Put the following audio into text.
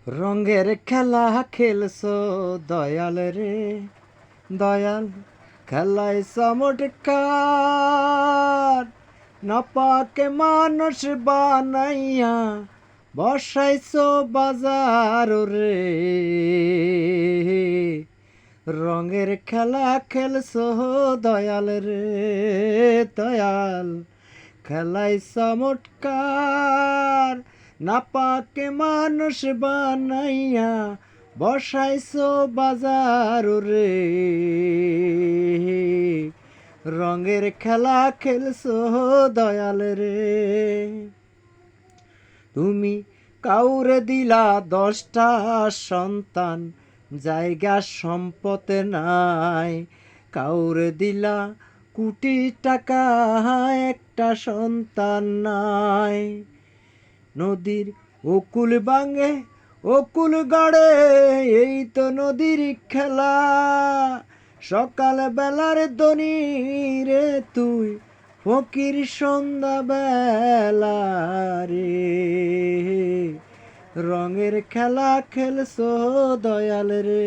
রঙের খেলা খেলছো দয়াল রে দয়াল, খেলায় চমৎকার। নাপাকে মানুষ বানাইয়া বসাইছো বাজার রে। রঙের খেলা খেলছো দয়াল রে দয়াল, খেলায় চমৎকার। নাপাকে মানুষ বানাইয়া বসাইছো বাজার রে। রঙের খেলা খেলছো দয়াল রে। তুমি কাউরে দিলা 10টা সন্তান, জায়গা সম্পদ নাই। কাউরে দিলা কোটি টাকা, একটা সন্তান নাই। নদীর অকুল ভাঙে অকুল গড়ে, এই তো নদীর খেলা। সকাল বেলার দনি রে তুই, ফকির সন্ধ্যা বেলা রে। রঙের খেলা খেলছো দয়াল রে।